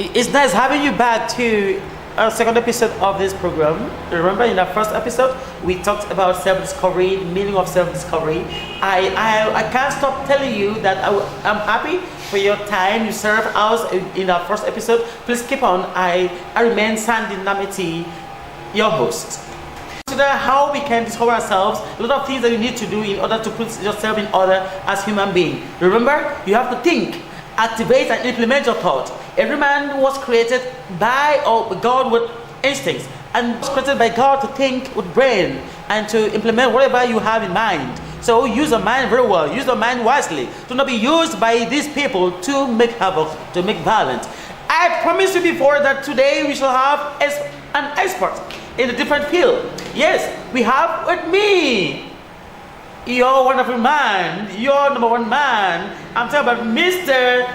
It's nice having you back to our second episode of this program. Remember, in our first episode, we talked about self-discovery, the meaning of self-discovery. I can't stop telling you that I'm happy for your time you serve us in our first episode. Please keep on. I remain Sandy Namiti, your host. Consider how we can discover ourselves, a lot of things that you need to do in order to put yourself in order as human being. Remember, you have to think, activate and implement your thought. Every man was created by God with instincts, and was created by God to think with brain and to implement whatever you have in mind. So use your mind very well, use your mind wisely. Do not be used by these people to make havoc, to make violence. I promised you before that today we shall have an expert in a different field. Yes, we have with me your wonderful man, your number one man. I'm talking about Mr.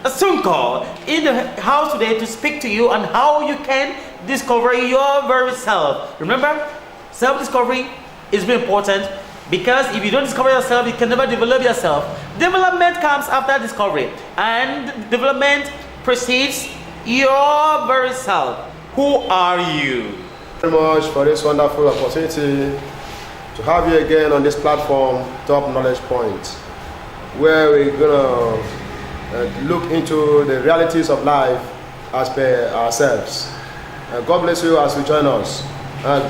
Sunko in the house today to speak to you on how you can discover your very self. Remember, self-discovery is very important, because if you don't discover yourself, you can never develop yourself. Development comes after discovery, and development precedes your very self. Who are you? Very much for this wonderful opportunity to have you again on this platform, Top Knowledge Point, where we're gonna look into the realities of life as per ourselves. God bless you as you join us.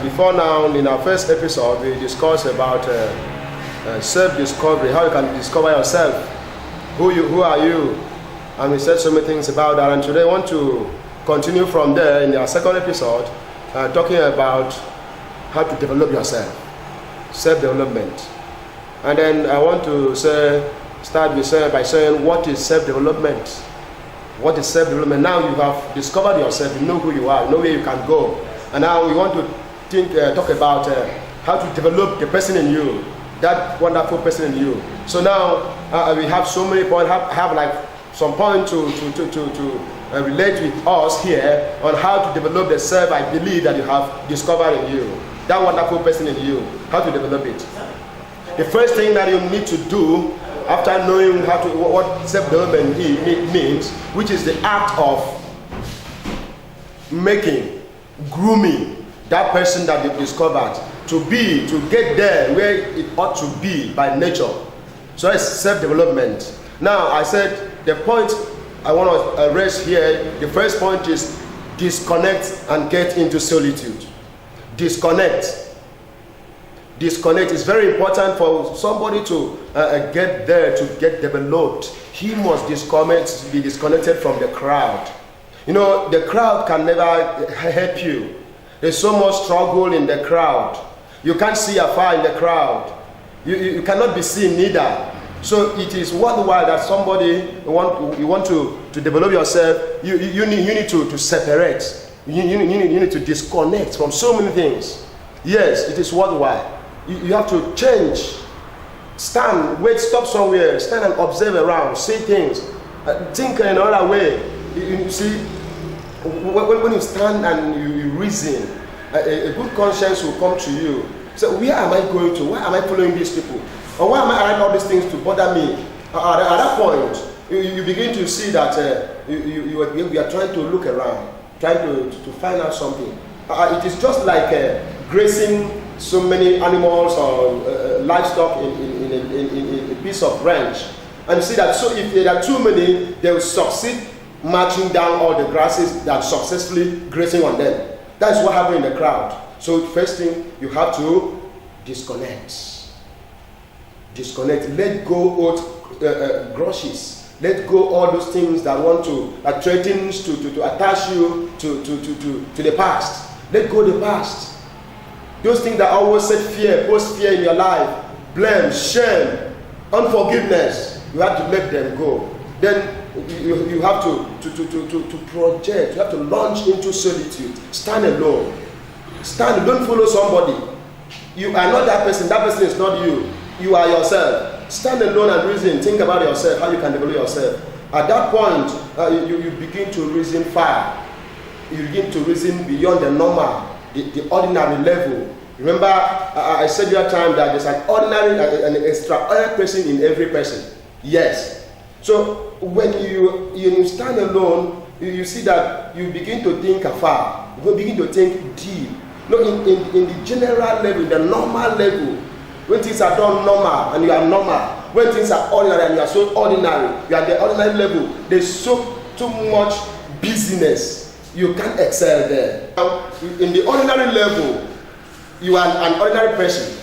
Before now, in our first episode, we discussed about self-discovery, how you can discover yourself, who are you, and we said so many things about that. And today I want to continue from there in our second episode, talking about how to develop yourself, self-development. And then I want to start by saying, what is self-development? What is self-development? Now you have discovered yourself, you know who you are, you know where you can go. And now we want to talk about how to develop the person in you, that wonderful person in you. So now we have so many points, have like some point to relate with us here on how to develop the self I believe that you have discovered in you, that wonderful person in you, how to develop it. The first thing that you need to do after knowing what self-development means, which is the act of grooming that person that you've discovered to get there where it ought to be by nature. So it's self-development. Now, I said the point I want to raise here, the first point is disconnect and get into solitude. Disconnect. Disconnect is very important for somebody to get there, to get developed. He must be disconnected from the crowd. You know, the crowd can never help you. There's so much struggle in the crowd. You can't see afar in the crowd. You cannot be seen neither. So it is worthwhile that somebody you want to develop yourself. You need to separate. You need to disconnect from so many things. Yes, it is worthwhile. You have to change. Stand, wait, stop somewhere, stand and observe around, see things, think in another way. You see, when you stand and you reason, a good conscience will come to you. So where am I going to? Why am I following these people? Or why am I allowing all these things to bother me? At that point, you begin to see that you are trying to look around, trying to find out something. It is just like grazing so many animals or livestock in a piece of ranch. And you see that so if there are too many, they will succeed marching down all the grasses that successfully grazing on them. That is what happened in the crowd. So first thing, you have to disconnect. Disconnect. Let go old grudges. Let go all those things that threatens to attach you to the past. Let go the past. Those things that always set fear, post fear in your life, blame, shame, unforgiveness, you have to let them go. Then you have to project, you have to launch into solitude. Stand alone. Stand, don't follow somebody. You are not that person is not you. You are yourself. Stand alone and reason, think about yourself, how you can develop yourself. At that point, you begin to reason far. You begin to reason beyond the normal, the ordinary level. Remember, I said the other time that there's an ordinary and an extraordinary person in every person. Yes. So when you stand alone, you see that you begin to think afar, you begin to think deep. No, in the general level, the normal level, when things are done normal and you are normal, when things are ordinary and you are so ordinary, you are the ordinary level, there's so too much business, you can't excel there. Now, in the ordinary level, you are an ordinary person,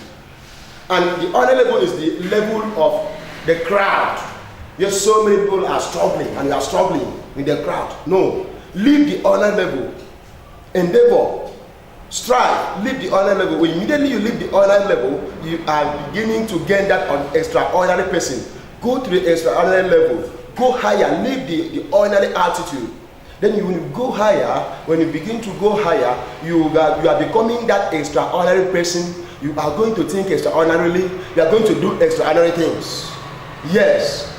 and the ordinary level is the level of the crowd. Yes, so many people are struggling and you are struggling with the crowd. No, leave the ordinary level, endeavor, strive, leave the ordinary level. When immediately you leave the ordinary level, you are beginning to gain that extraordinary person. Go to the extraordinary level, go higher, leave the ordinary altitude. Then when you go higher, when you begin to go higher, you are becoming that extraordinary person. You are going to think extraordinarily, you are going to do extraordinary things. Yes,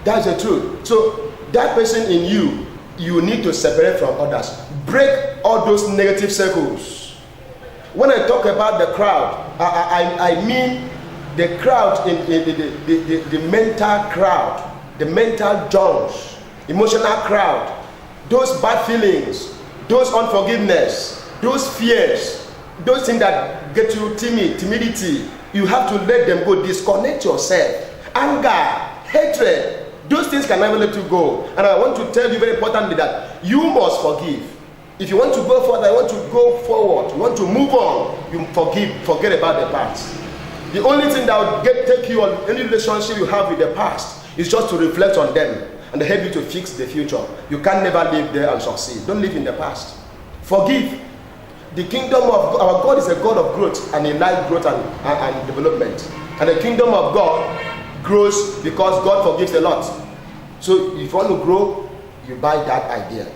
that's the truth. So that person in you, you need to separate from others. Break all those negative circles. When I talk about the crowd, I mean the crowd in the mental crowd, the mental junks, emotional crowd, those bad feelings, those unforgiveness, those fears, those things that get you timidity. You have to let them go. Disconnect yourself. Anger, hatred, those things can never let you go. And I want to tell you very importantly that you must forgive. If you want to go further, you want to go forward, you want to move on, you forget about the past. The only thing that will take you on any relationship you have with the past is just to reflect on them and help you to fix the future. You can never live there and succeed. Don't live in the past. Forgive. The kingdom of God, our God is a God of growth, and He likes growth and development. And the kingdom of God grows because God forgives a lot. So if you want to grow, you buy that idea.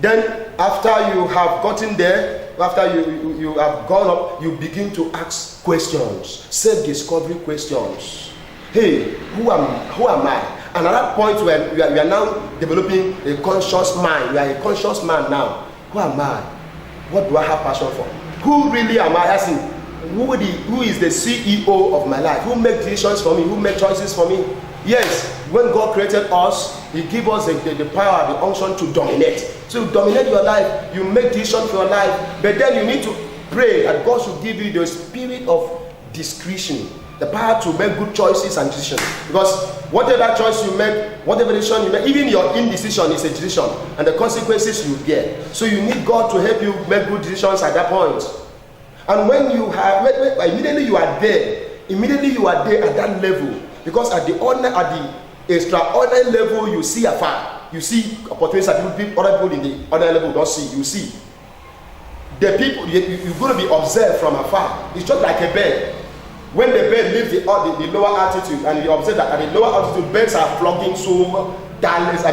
Then after you have gotten there, after you have gone up, you begin to ask questions, self-discovery questions. Hey, who am I? And at that point when we are now developing a conscious mind, we are a conscious man now. Who am I? What do I have passion for? Who really am I? Asking, who is the CEO of my life? Who makes decisions for me? Who makes choices for me? Yes, when God created us, He gave us the power, the unction to dominate. So you dominate your life, you make decisions for your life, but then you need to pray that God should give you the spirit of discretion, the power to make good choices and decisions. Because whatever choice you make, whatever decision you make, even your indecision is a decision, and the consequences you bear. So you need God to help you make good decisions at that point. And when you have, immediately you are there at that level. Because at the extraordinary level, you see afar. You see opportunities that other people in the other level don't see. You see. The people, you're going to be observed from afar. It's just like a bird. When the bird leaves the lower altitude, and you observe that at the lower altitude, birds are flocking so downless,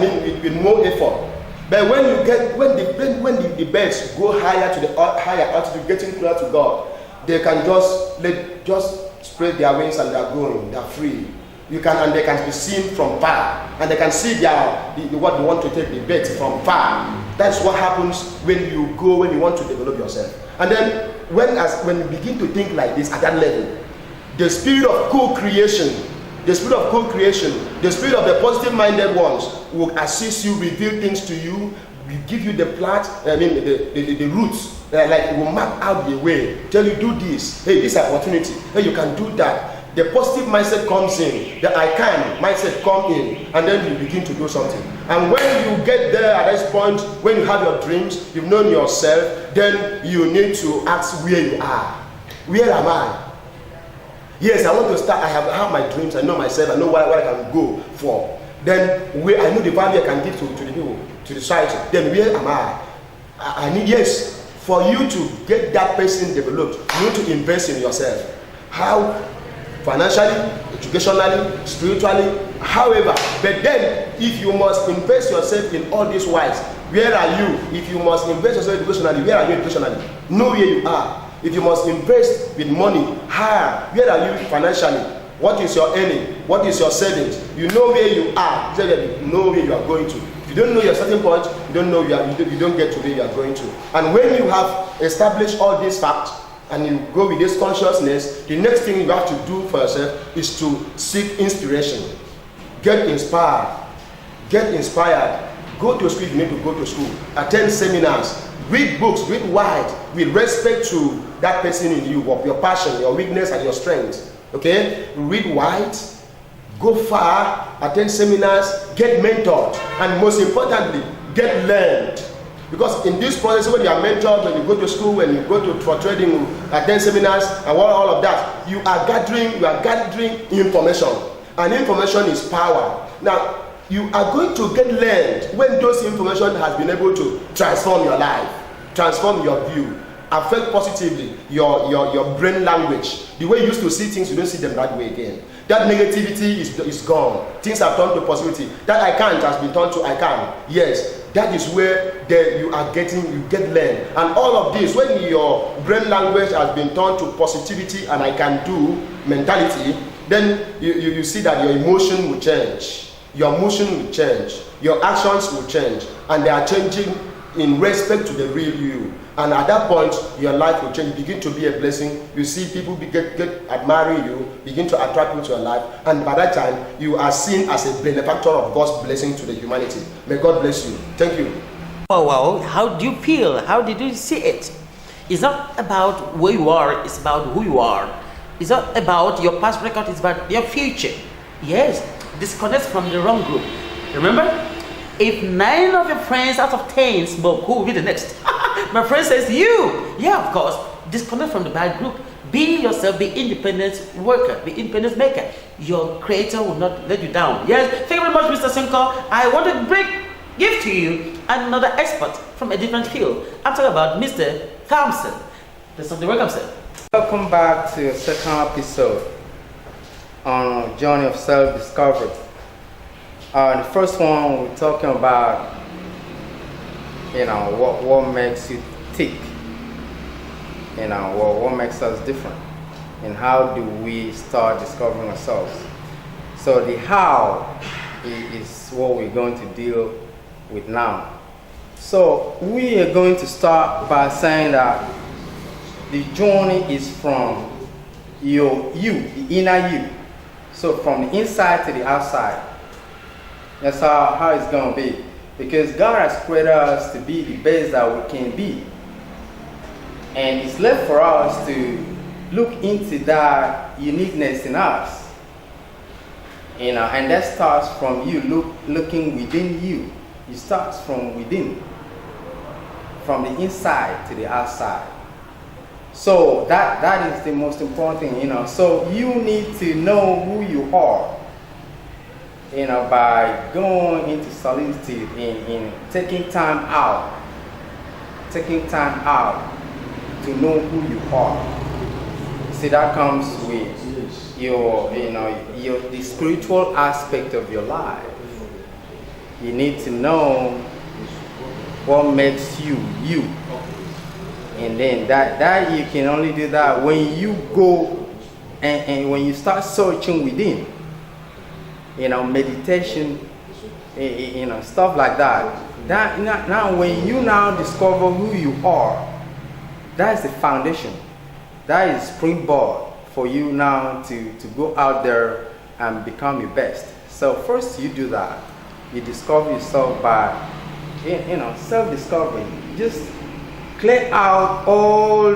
with no effort. But when the birds go higher to the higher altitude, getting closer to God, they can just spread their wings and they're going, they're free. They can be seen from far, and they can see what they want to take the birds from far. That's what happens when you want to develop yourself. And then when you begin to think like this at that level, the spirit of co-creation, the spirit of the positive-minded ones will assist you, reveal things to you, will give you the the roots, will map out the way, tell you do this, hey, this opportunity, hey, you can do that. The positive mindset comes in, the I can mindset comes in, and then you begin to do something. And when you get there at this point, when you have your dreams, you've known yourself, then you need to ask where you are. Where am I? Yes, I want to start. I have my dreams. I know myself. I know what I can go for. Then where I know the value I can give to the people, to the society. Then where am I? I need, yes, for you to get that person developed, you need to invest in yourself. How? Financially, educationally, spiritually, however. But then, if you must invest yourself in all these ways, where are you? If you must invest yourself educationally, where are you educationally? Know where you are. If you must invest with money, where are you financially? What is your earning? What is your savings? You know where you are. You know where you are going to. If you don't know your starting point, you don't know you don't get to where you are going to. And when you have established all these facts, and you go with this consciousness, the next thing you have to do for yourself is to seek inspiration. Get inspired. Go to school if you need to go to school. Attend seminars. Read books. Read wide with respect to that person in you, of your passion, your weakness, and your strength. Okay? Read wide. Go far. Attend seminars. Get mentored. And most importantly, get learned. Because in this process, when you are mentored, when you go to school, when you go to for trading, attend seminars, and all of that, you are gathering information. And information is power. Now, you are going to get learned when those information has been able to transform your life, transform your view, affect positively your brain language. The way you used to see things, you don't see them that way again. That negativity is gone. Things have turned to positivity. That I can't has been turned to I can. Yes, that is where you get learned. And all of this, when your brain language has been turned to positivity and I can do mentality, then you see that your emotion will change. Your motion will change. Your actions will change. And they are changing in respect to the real you. And at that point, your life will change. Begin to be a blessing. You see people get admiring you, begin to attract people to your life. And by that time, you are seen as a benefactor of God's blessing to the humanity. May God bless you. Thank you. Oh, wow. How do you feel? How did you see it? It's not about where you are, it's about who you are. It's not about your past record, it's about your future. Yes, disconnect from the wrong group. Remember? If 9 of your friends out of 10 smoke, who will be the next? My friend says you. Yeah, of course. Disconnect from the bad group. Be yourself, be independent worker, be independent maker. Your creator will not let you down. Yes, thank you very much, Mr. Senko. I want to give to you another expert from a different field. I'm talking about Mr. Thompson. That's something welcome, sir. Welcome back to the second episode on a journey of self-discovery. The first one we're talking about, what makes you tick, what makes us different, and how do we start discovering ourselves. So the how is what we're going to deal with now. So we are going to start by saying that the journey is from the inner you. So from the inside to the outside. That's how it's going to be. Because God has created us to be the best that we can be. And it's left for us to look into that uniqueness in us. And that starts from you looking within you. It starts from within. From the inside to the outside. So that is the most important thing, So you need to know who you are. By going into solitude in taking time out to know who you are. See, that comes with the spiritual aspect of your life. You need to know what makes you you. And then that you can only do that when you go and when you start searching within. Meditation, stuff like that. Now when you now discover who you are, that is the foundation. That is springboard for you now to go out there and become your best. So first you do that. You discover yourself by, self-discovery. Just clear out all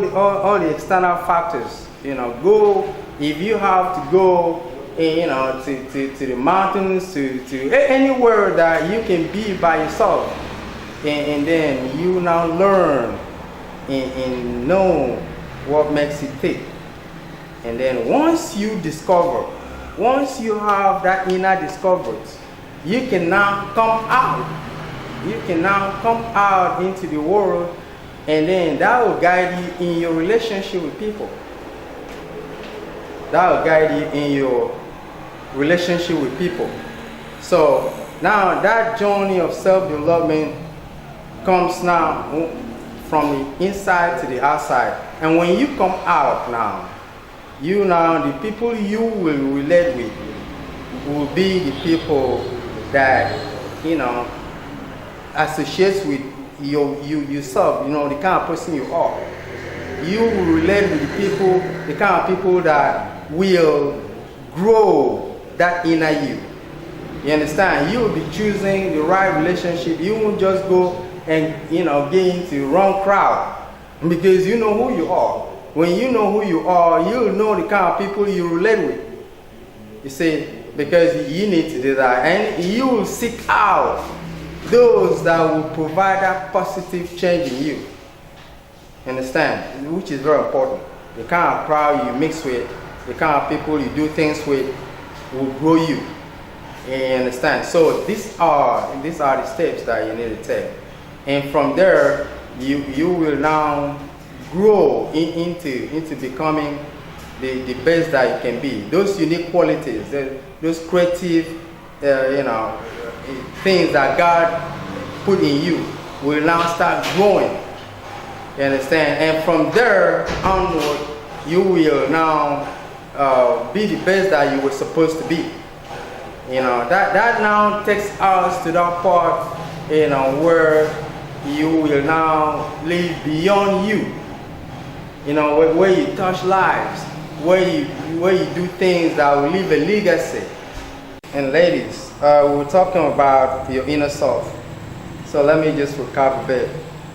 the external factors. Go, if you have to go, to the mountains, to anywhere that you can be by yourself, and then you now learn and know what makes you tick. And then once you have that inner discovery, you can now come out into the world, and then that will guide you in your relationship with people. That will guide you in your relationship with people. So now that journey of self-development comes now from the inside to the outside. And when you come out now, the people you will relate with will be the people that associates with yourself, the kind of person you are. You will relate with the kind of people that will grow that inner you. You understand? You will be choosing the right relationship. You won't just go and get into the wrong crowd, because you know who you are. When you know who you are, you'll know the kind of people you relate with. You see, because you need to do that, and you will seek out those that will provide that positive change in you. Understand? Which is very important. The kind of crowd you mix with, the kind of people you do things with, will grow you. You understand? So these are the steps that you need to take, and from there you will now grow into becoming the best that you can be. Those unique qualities, those creative things that God put in you will now start growing. You understand? And from there onward, you will now be the best that you were supposed to be. That now takes us to that part, where you will now live beyond you. Where you touch lives, where you do things that will leave a legacy. And ladies, we're talking about your inner self. So let me just recap a bit.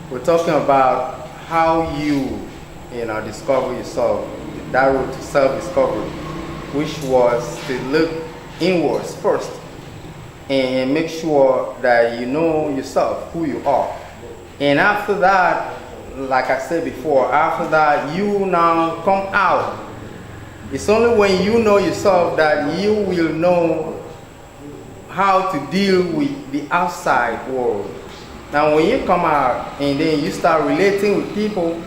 We're talking about how you discover yourself, that route to self-discovery, which was to look inwards first and make sure that you know yourself, who you are. And after that, like I said before, after that you now come out. It's only when you know yourself that you will know how to deal with the outside world. Now when you come out and then you start relating with people,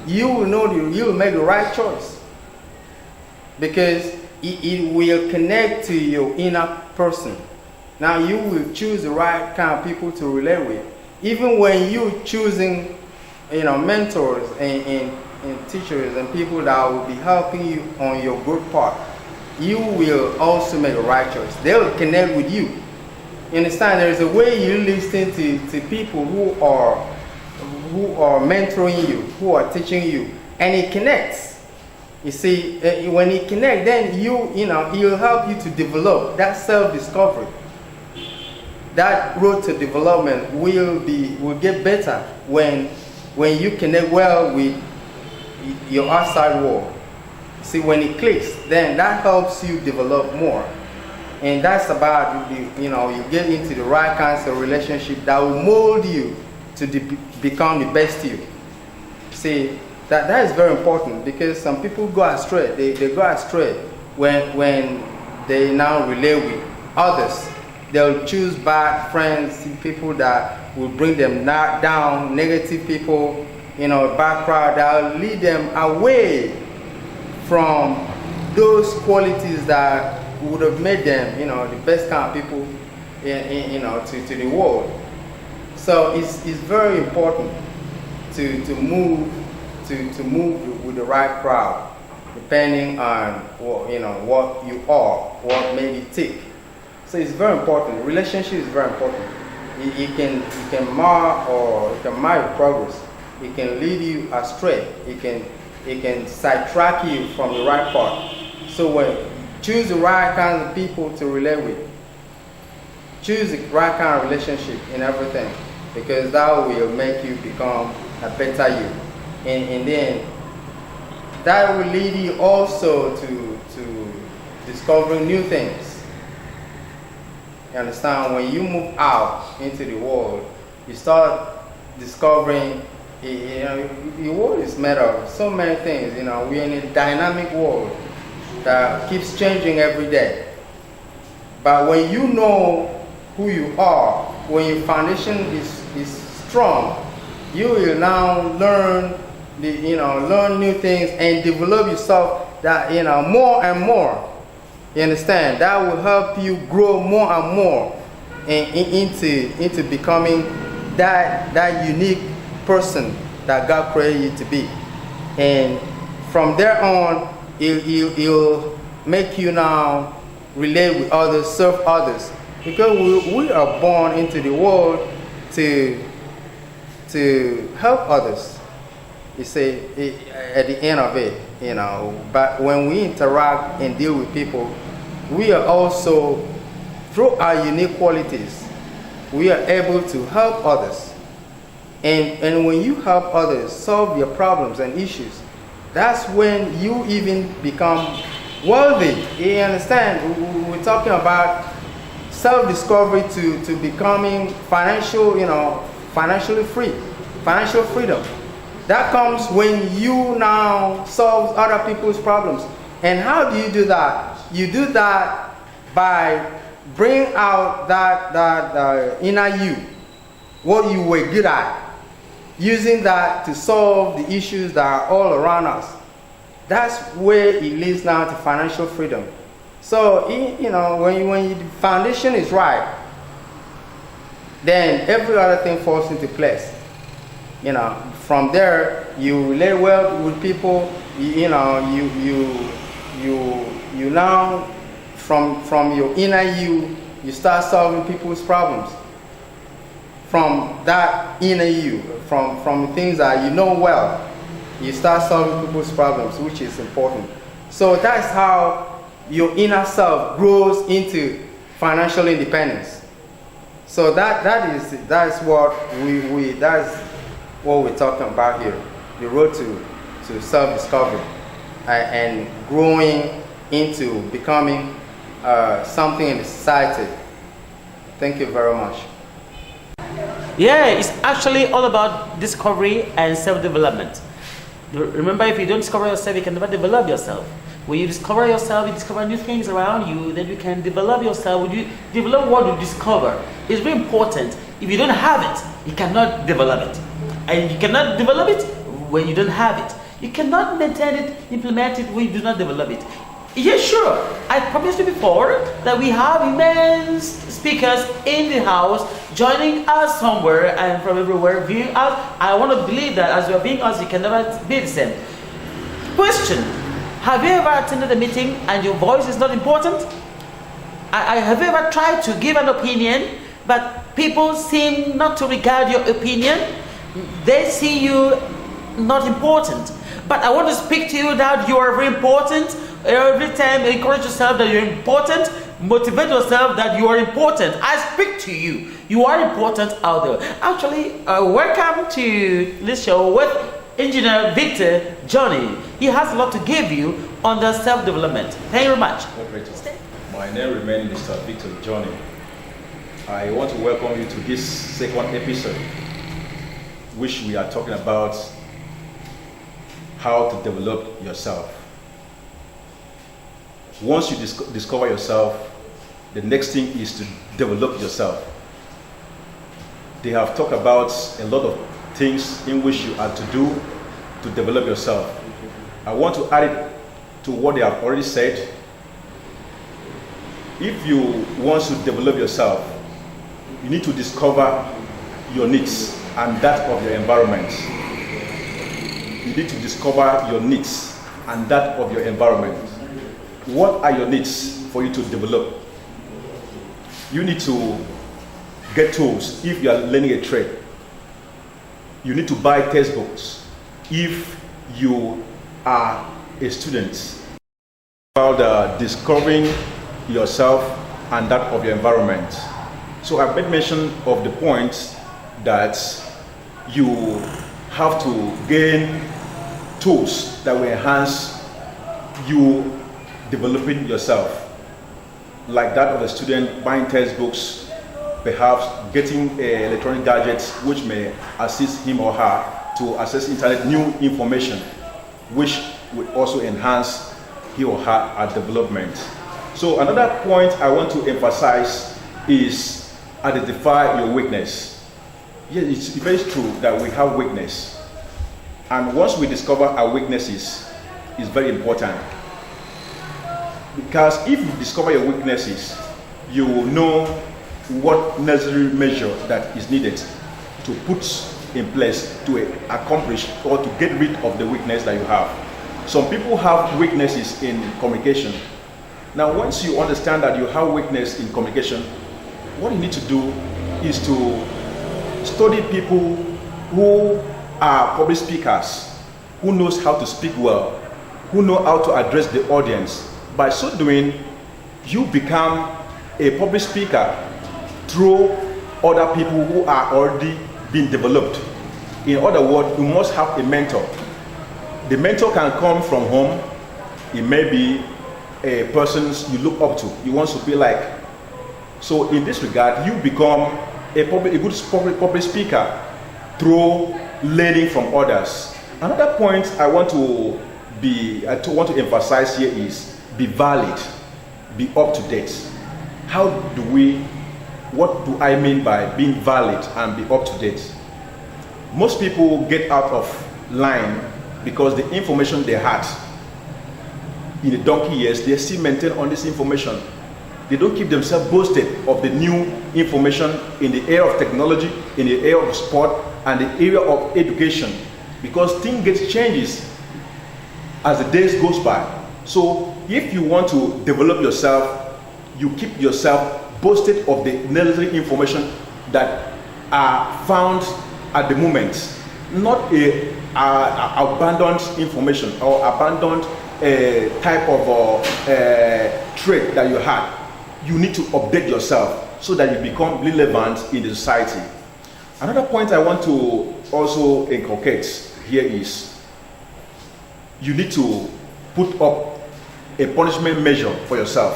you will know you will make the right choice, because it will connect to your inner person. Now you will choose the right kind of people to relate with. Even when you're choosing mentors and teachers and people that will be helping you on your good part, you will also make the right choice. They will connect with you. You understand? There is a way you listen to people who are mentoring you, who are teaching you, and it connects. You see, when it connects, then he'll help you to develop that self-discovery. That road to development will get better when you connect well with your outside world. See, when it clicks, then that helps you develop more. And that's about, you get into the right kinds of relationship that will mold you to become the best you. See, that is very important, because some people go astray. They go astray when they now relate with others. They'll choose bad friends, people that will bring them down, negative people, bad crowd that will lead them away from those qualities that would have made them, the best kind of people, to the world. So it's very important to move with the right crowd, depending on what you are, what made you tick. So it's very important. Relationship is very important. It can mar your progress. It can lead you astray. It can sidetrack you from the right path. So choose the right kinds of people to relate with. Choose the right kind of relationship in everything, because that will make you become a better you. And then that will lead you also to discovering new things. You understand? When you move out into the world, you start discovering, the world is made of so many things. We're in a dynamic world that keeps changing every day. But when you know who you are, when your foundation is strong, you will now learn new things and develop yourself that more and more. You understand? That will help you grow more and more into becoming that unique person that God created you to be. And from there on, it'll make you now relate with others, serve others, because we are born into the world to help others. You see, at the end of it, but when we interact and deal with people, we are also through our unique qualities, we are able to help others. And when you help others solve their problems and issues, that's when you even become wealthy. You understand? We're talking about self-discovery to becoming financially free, financial freedom. That comes when you now solve other people's problems. And how do you do that? You do that by bringing out that inner you, what you were good at, using that to solve the issues that are all around us. That's where it leads now to financial freedom. So, when the foundation is right, then every other thing falls into place. From there, you relate well with people. You now, from your inner you start solving people's problems. From that inner you, from things that you know well, you start solving people's problems, which is important. So that's how your inner self grows into financial independence. So that's what we're talking about here, the road to self-discovery and growing into becoming something in the society. Thank you very much. Yeah, it's actually all about discovery and self-development. Remember, if you don't discover yourself, you can never develop yourself. When you discover yourself, you discover new things around you, then you can develop yourself. When you develop what you discover, it's very important. If you don't have it, you cannot develop it. And you cannot develop it when you don't have it. You cannot maintain it, implement it when you do not develop it. Yeah, sure. I promised you before that we have immense speakers in the house joining us somewhere and from everywhere viewing us. I want to believe that as you are viewing us, you can never be the same. Question: have you ever attended a meeting and your voice is not important? Have you ever tried to give an opinion, but people seem not to regard your opinion? They see you not important. But I want to speak to you that you are very important. Every time encourage yourself that you're important, motivate yourself that you are important. I speak to you. You are important out there. Actually, welcome to this show with Engineer Victor Johnny. He has a lot to give you on the self-development. Thank you very much. My name remains Mr. Victor Johnny. I want to welcome you to this second episode, which we are talking about how to develop yourself. Once you discover yourself, the next thing is to develop yourself. They have talked about a lot of things in which you are to do to develop yourself. I want to add it to what they have already said. If you want to develop yourself, you need to discover your needs and that of your environment. You need to discover your needs and that of your environment. What are your needs for you to develop? You need to get tools if you are learning a trade. You need to buy textbooks if you are a student. About discovering yourself and that of your environment. So I made mention of the point that you have to gain tools that will enhance you developing yourself, like that of a student buying textbooks, perhaps getting electronic gadgets which may assist him or her to access internet new information, which would also enhance he or her development. So another point I want to emphasize is identify your weakness. Yes, it's very true that we have weakness, and once we discover our weaknesses, it's very important. Because if you discover your weaknesses, you will know what necessary measure that is needed to put in place to accomplish or to get rid of the weakness that you have. Some people have weaknesses in communication. Now, once you understand that you have weakness in communication, what you need to do is to study people who are public speakers, who knows how to speak well, who know how to address the audience. By so doing, you become a public speaker through other people who are already being developed. In other words, you must have a mentor. The mentor can come from home. It may be a person you look up to, you want to be like. So in this regard, you become a good public speaker through learning from others. Another point I want to emphasize here is be valid, be up to date. What do I mean by being valid and be up to date? Most people get out of line because the information they had in the donkey years, they still maintain on this information. They don't keep themselves boasted of the new information in the area of technology, in the area of sport, and the area of education, because things get changes as the days goes by. So if you want to develop yourself, you keep yourself boasted of the necessary information that are found at the moment, not abandoned information or abandoned type of trait that you had. You need to update yourself so that you become relevant in the society. Another point I want to also inculcate here is you need to put up a punishment measure for yourself.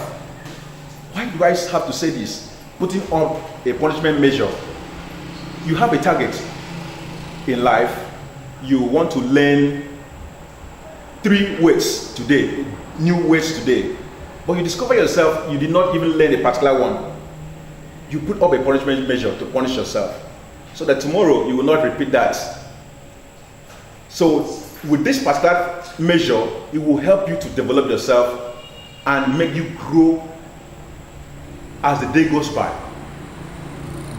Why do I have to say this? Putting up a punishment measure. You have a target in life. You want to learn 3 weights today, new weights today, but you discover yourself you did not even learn a particular one. You put up a punishment measure to punish yourself so that tomorrow you will not repeat that. So with this particular measure, it will help you to develop yourself and make you grow as the day goes by.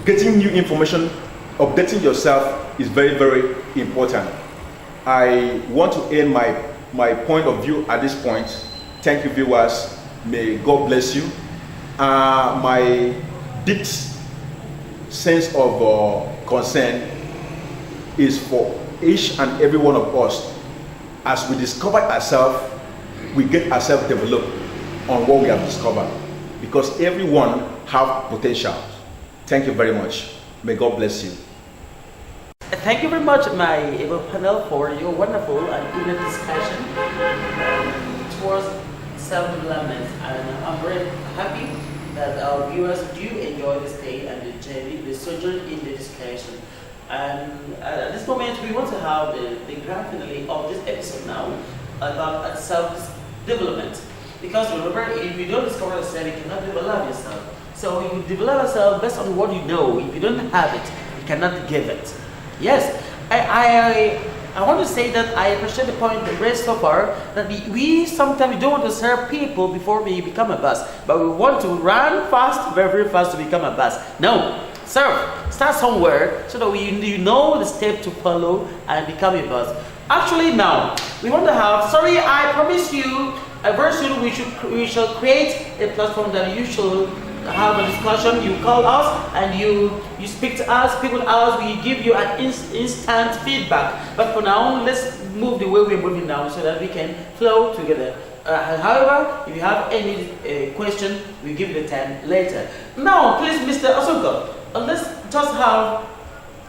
Getting new information, updating yourself is very, very important. I want to end my point of view at this point. Thank you, viewers. May God bless you. My deep sense of concern is for each and every one of us. As we discover ourselves, we get ourselves developed on what we have discovered, because everyone have potential. Thank you very much. May God bless you. Thank you very much, my able panel, for your wonderful and good discussion towards self-development. And I'm very happy that our viewers do enjoy this day and the journey, the sojourn in the discussion. And at this moment, we want to have the grand finale of this episode now about self-development. Because remember, if you don't discover yourself, you cannot develop yourself. So you develop yourself based on what you know. If you don't have it, you cannot give it. Yes, I want to say that I appreciate the point raised so far, that we sometimes don't want to serve people before we become a boss, but we want to run fast, very, very fast to become a boss. No, serve. Start somewhere so that you know the step to follow and become a boss. Actually, now we want to have. Sorry, I promise you. Very soon we shall create a platform that you should have a discussion. You call us and you speak to us, people ask, we give you an instant feedback. But for now, let's move the way we're moving now so that we can flow together. However, if you have any question, we'll give you the time later. Now, please, Mr. Asunko, let's just have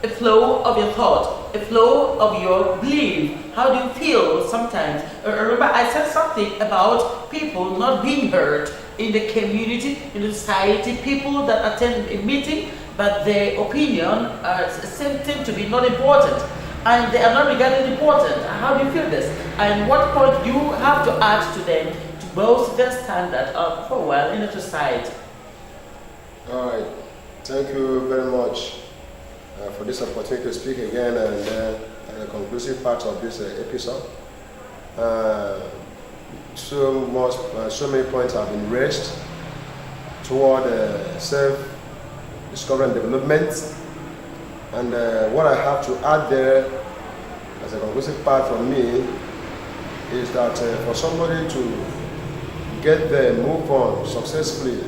a flow of your thought, a flow of your belief. How do you feel sometimes? Remember, I said something about people not being heard in the community, in the society, people that attend a meeting, but their opinion seem to be not important, and they are not regarded important. How do you feel this? And what point you have to add to them to both their standard for a while in the society? All right, thank you very much for this opportunity to speak again and the conclusive part of this episode. So many points have been raised toward self-discovery and development, and what I have to add there as a conclusive part from me is that for somebody to get there, move on successfully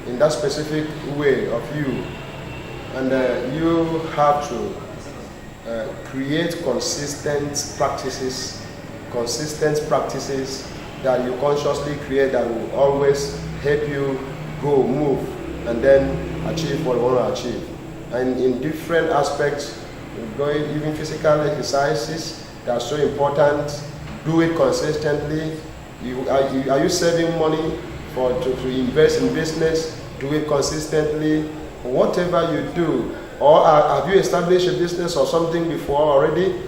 in that specific way of you, and you have to create consistent practices that you consciously create that will always help you go, move, and then achieve what you want to achieve. And in different aspects, going even physical exercises that are so important. Do it consistently. Are you saving money to invest in business? Do it consistently. Whatever you do, or have you established a business or something before already?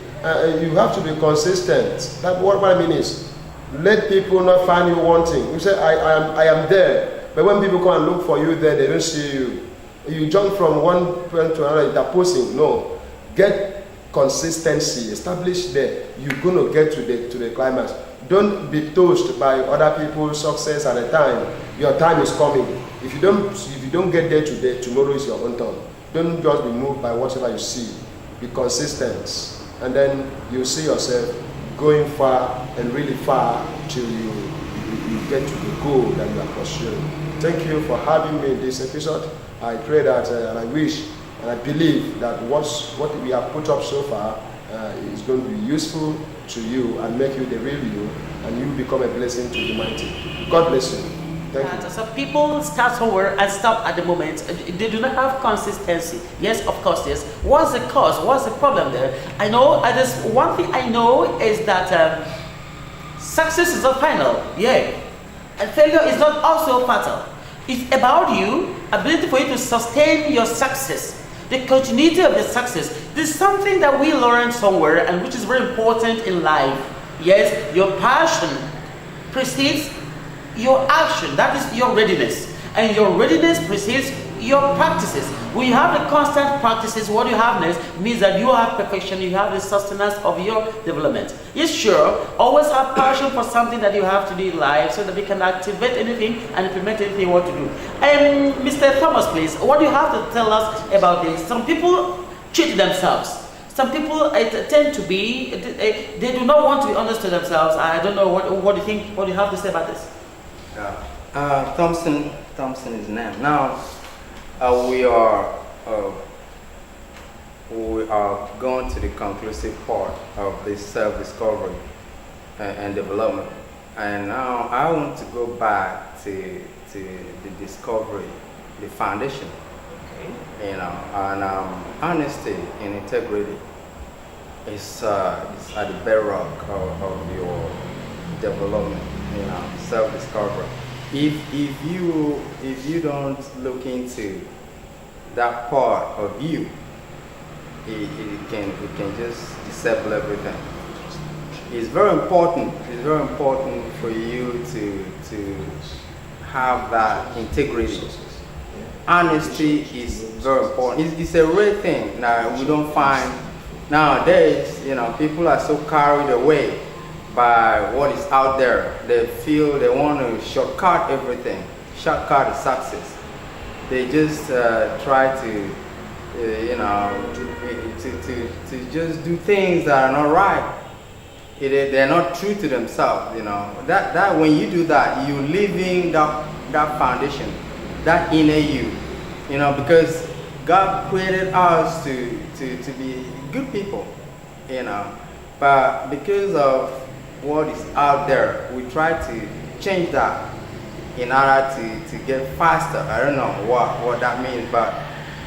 You have to be consistent. That what I mean is, let people not find you wanting. You say I am there, but when people come and look for you there, they don't see you. You jump from one point to another. They're posting. No, get consistency. Establish there. You're going to get to the climax. Don't be toast by other people's success at a time. Your time is coming. If you don't get there today, tomorrow is your own turn. Don't just be moved by whatever you see. Be consistent, and then you'll see yourself going far and really far till you get to the goal that you are pursuing. Thank you for having me in this episode. I pray that and I wish and I believe that what we have put up so far is going to be useful to you and make you the real you, and you become a blessing to humanity. God bless you. Thank you. So people start somewhere and stop at the moment. They do not have consistency. Yes, of course, yes. What's the cause? What's the problem there? I know, there's one thing I know is that success is not final. Yeah. And failure is not also fatal. It's about you, ability for you to sustain your success, the continuity of the success. This is something that we learn somewhere and which is very important in life. Yes, your passion precedes your action. That is your readiness. And your readiness precedes your practices. When you have the constant practices, what you have next means that you have perfection, you have the sustenance of your development. Yes, sure, always have passion for something that you have to do in life so that we can activate anything and implement anything you want to do. Mr. Thomas, please, what do you have to tell us about this? Some people cheat themselves. Some people tend to be, they do not want to be honest to themselves. I don't know, what do you think, what do you have to say about this? Thompson is the name. Now, we are going to the conclusive part of this self-discovery and development. And now I want to go back to the discovery, the foundation. Okay. And honesty and integrity is at the bedrock of your development, self-discovery. If you don't look into that part of you, it can just disable everything. It's very important. It's very important for you to have that integrity. Honesty is very important. It's a rare thing now we don't find nowadays. People are so carried away by what is out there. They feel they want to shortcut everything, shortcut the success. They just try to just do things that are not right. They're not true to themselves. That when you do that, you're leaving that foundation, that inner you. Because God created us to be good people. But because of what is out there, we try to change that in order to get faster. I don't know what that means, but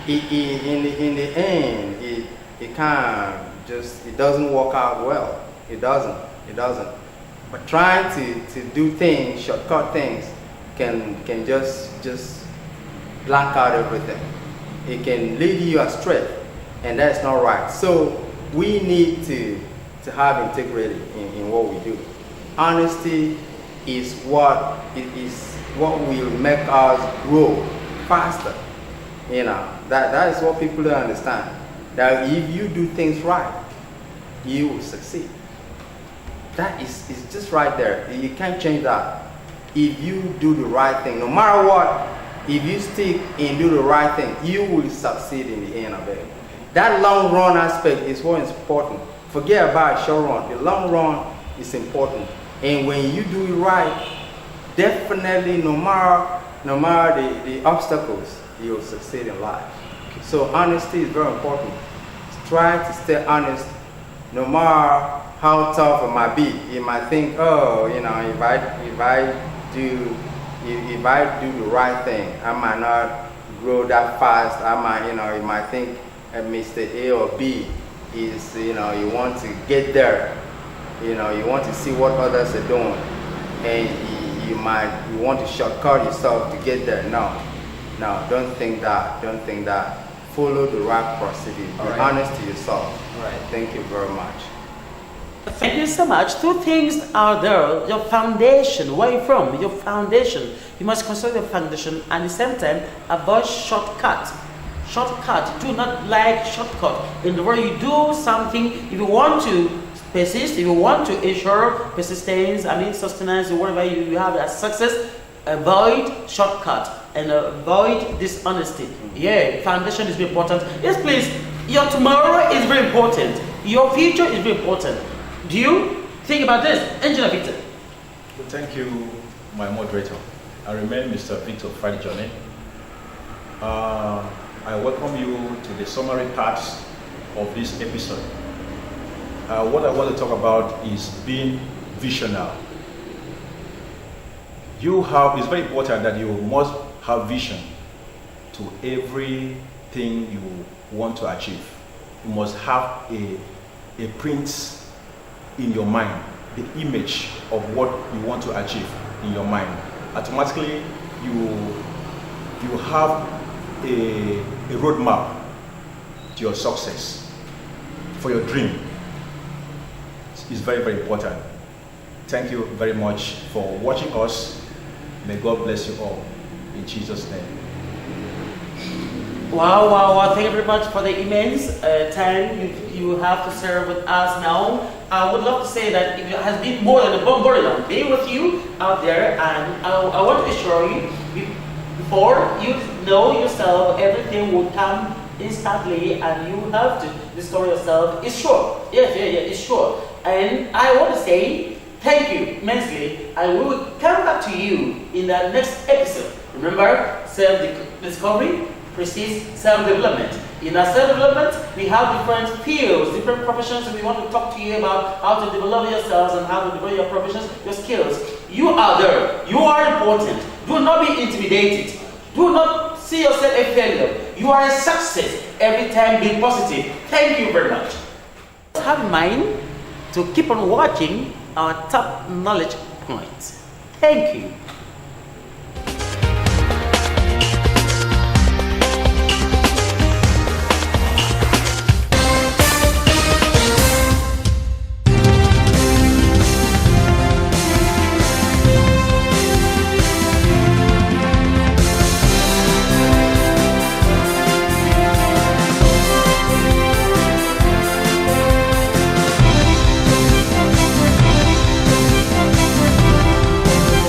in the end, it kind of it doesn't work out well. It doesn't. But trying to do things, shortcut things, can just blank out everything. It can lead you astray, and that's not right. So we need to have integrity in what we do. Honesty is what will make us grow faster. That is what people don't understand. That if you do things right, you will succeed. That is just right there. You can't change that. If you do the right thing, no matter what, if you stick and do the right thing, you will succeed in the end of it. That long run aspect is what is important. Forget about short run. The long run is important. And when you do it right, definitely no matter the obstacles, you'll succeed in life. So honesty is very important. Try to stay honest no matter how tough it might be. You might think, if I do if I do the right thing, I might not grow that fast. I might, you might think Mr. A or B is, you want to get there. You want to see what others are doing, and you want to shortcut yourself to get there. No, don't think that. Follow the right procedure. Be honest to yourself. All right. Thank you very much. Thank you so much. Two things are there. Your foundation. Where are you from? Your foundation. You must consider your foundation, and at the same time avoid shortcut. Do not like shortcut. In the way you do something, if you want to persist, if you want to ensure persistence, sustenance, whatever you have as success, avoid shortcut and avoid dishonesty. Yeah, foundation is very important. Yes, please. Your tomorrow is very important. Your future is very important. Do you think about this, Engineer Victor? Well, thank you, my moderator. I remain Mr. Victor Fadijone. I welcome you to the summary parts of this episode. What I want to talk about is being visionary. It's very important that you must have vision to everything you want to achieve. You must have a print in your mind, the image of what you want to achieve in your mind. Automatically, you have a roadmap to your success for your dream. It's very, very important. Thank you very much for watching us. May God bless you all. In Jesus' name. Wow. Thank you very much for the immense time you have to serve with us now. I would love to say that it has been more than a bombardment day with you out there, and I want to assure you, before you know yourself, everything will come instantly, and you have to discover yourself. It's sure. Yes, it's sure. And I want to say thank you immensely, and we will come back to you in the next episode. Remember, self-discovery precedes self-development. In our self-development, we have different fields, different professions, and we want to talk to you about how to develop yourselves and how to develop your professions, your skills. You are there. You are important. Do not be intimidated. Do not see yourself a failure. You are a success. Every time be positive. Thank you very much. Have in mind to keep on watching our top knowledge points. Thank you.